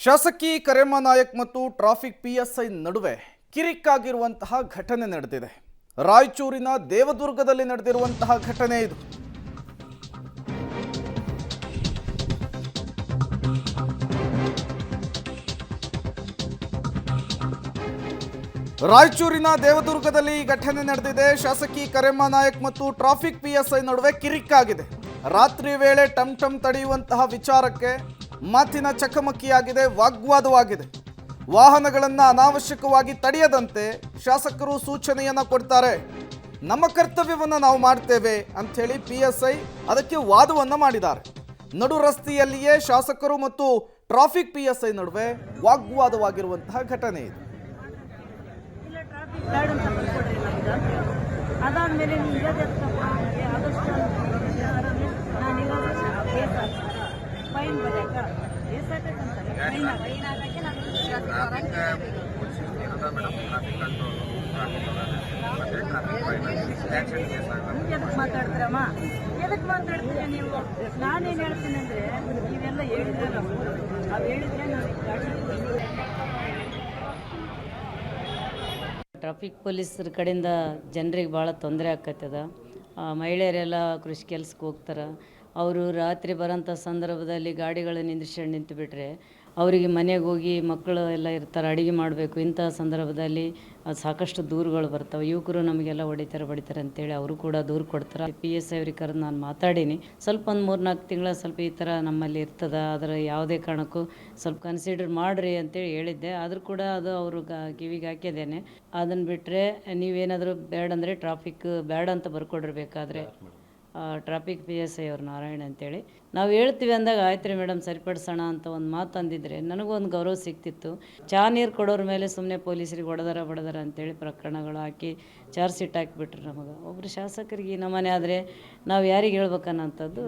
ಶಾಸಕಿ ಕರೆಮ್ಮ ನಾಯಕ್ ಮತ್ತು traffic PSI ನಡುವೆ ಕಿರಿಕಾಗಿರುವಂತಹ ಘಟನೆ ನಡೆದಿದೆ. ರಾಯಚೂರಿನ ದೇವದುರ್ಗದಲ್ಲಿ ನಡೆದಿರುವಂತಹ ಘಟನೆ ಇದು. ರಾಯಚೂರಿನ ದೇವದುರ್ಗದಲ್ಲಿ ಈ ಘಟನೆ ನಡೆದಿದೆ. ಶಾಸಕಿ ಕರೆಮ್ಮ ನಾಯಕ್ ಮತ್ತು ಟ್ರಾಫಿಕ್ ಪಿಎಸ್ಐ ನಡುವೆ ಕಿರಿಕಾಗಿದೆ. ರಾತ್ರಿ ವೇಳೆ ಟಮ್ ಟಮ್ ತಡೆಯುವಂತಹ ವಿಚಾರಕ್ಕೆ ಮಾತಿನ ಚಕಮಕಿಯಾಗಿದೆ, ವಾಗ್ವಾದವಾಗಿದೆ. ವಾಹನಗಳನ್ನು ಅನಾವಶ್ಯಕವಾಗಿ ತಡೆಯದಂತೆ ಶಾಸಕರು ಸೂಚನೆಯನ್ನು ಕೊಡ್ತಾರೆ. ನಮ್ಮ ಕರ್ತವ್ಯವನ್ನು ನಾವು ಮಾಡ್ತೇವೆ ಅಂಥೇಳಿ ಪಿಎಸ್ಐ ಅದಕ್ಕೆ ವಾದವನ್ನು ಮಾಡಿದ್ದಾರೆ. ನಡು ರಸ್ತೆಯಲ್ಲಿಯೇ ಶಾಸಕರು ಮತ್ತು ಟ್ರಾಫಿಕ್ ಪಿಎಸ್ಐ ನಡುವೆ ವಾಗ್ವಾದವಾಗಿರುವಂತಹ ಘಟನೆ ಇದು. ಅದಾದ್ಮೇಲೆ ಫೈನ್ ಎದಕ್ಕೆ ಮಾತಾಡ್ತೀರಮ್ಮ, ಎದಕ್ಕೆ ಮಾತಾಡ್ತೀರ ನೀವು? ನಾನೇನು ಹೇಳ್ತೀನಿ ಅಂದರೆ, ನೀವೆಲ್ಲ ಹೇಳಿದ್ರೆ ನಾವು ಹೇಳಿದ್ರೆ ಟ್ರಾಫಿಕ್ ಪೊಲೀಸರ ಕಡೆಯಿಂದ ಜನರಿಗೆ ಭಾಳ ತೊಂದರೆ ಆಕತ್ತದ. ಮಹಿಳೆಯರೆಲ್ಲ ಕೃಷಿ ಕೆಲ್ಸಕ್ಕೆ ಹೋಗ್ತಾರೆ. ಅವರು ರಾತ್ರಿ ಬರೋಂಥ ಸಂದರ್ಭದಲ್ಲಿ ಗಾಡಿಗಳು ನಿಂತು ಬಿಟ್ಟರೆ ಅವರಿಗೆ ಮನೆಗೆ ಹೋಗಿ ಮಕ್ಕಳು ಎಲ್ಲ ಇರ್ತಾರೆ, ಅಡುಗೆ ಮಾಡಬೇಕು. ಇಂಥ ಸಂದರ್ಭದಲ್ಲಿ ಸಾಕಷ್ಟು ದೂರುಗಳು ಬರ್ತವೆ. ಯುವಕರು ನಮಗೆಲ್ಲ ಹೊಡಿತಾರೆ ಅಂತೇಳಿ ಅವರು ಕೂಡ ದೂರು ಕೊಡ್ತಾರೆ. PSI ಅವ್ರಿಗೆ ಕರೆದು ನಾನು ಮಾತಾಡೀನಿ. ಸ್ವಲ್ಪ ಒಂದು 3-4 ತಿಂಗಳ ಸ್ವಲ್ಪ ಈ ಥರ ನಮ್ಮಲ್ಲಿ ಇರ್ತದೆ, ಅದರ ಯಾವುದೇ ಕಾರಣಕ್ಕೂ ಸ್ವಲ್ಪ ಕನ್ಸಿಡರ್ ಮಾಡಿರಿ ಅಂತೇಳಿ ಹೇಳಿದ್ದೆ. ಆದರೂ ಕೂಡ ಅದು ಅವರು ಕಿವಿಗೆ ಹಾಕಿದ್ದೇನೆ. ಅದನ್ನು ಬಿಟ್ಟರೆ ನೀವೇನಾದರೂ ಬೇಡ ಅಂದರೆ ಟ್ರಾಫಿಕ್ ಬೇಡ ಅಂತ ಬರ್ಕೊಡಿರ್ಬೇಕಾದ್ರೆ ಟ್ರಾಫಿಕ್ PSI ಅವ್ರು ನಾರಾಯಣ ಅಂತೇಳಿ ನಾವು ಹೇಳ್ತೀವಿ ಅಂದಾಗ ಆಯ್ತು ರೀ ಮೇಡಮ್ ಸರಿಪಡಿಸೋಣ ಅಂತ ಒಂದು ಮಾತು ಅಂದಿದ್ರೆ ನನಗೂ ಒಂದು ಗೌರವ ಸಿಗ್ತಿತ್ತು. ಚಾ ನೀರು ಕೊಡೋರ ಮೇಲೆ ಸುಮ್ಮನೆ ಪೊಲೀಸರಿಗೆ ಬಡದಾರ ಅಂತೇಳಿ ಪ್ರಕರಣಗಳು ಹಾಕಿ ಚಾರ್ಜ್ ಶೀಟ್ ಹಾಕಿಬಿಟ್ರು. ನಮಗೆ ಒಬ್ಬರು ಶಾಸಕರಿಗೆ ನಮ್ಮನೆ ಆದರೆ ನಾವು ಯಾರಿಗೆ ಹೇಳ್ಬೇಕನ್ನೋಂಥದ್ದು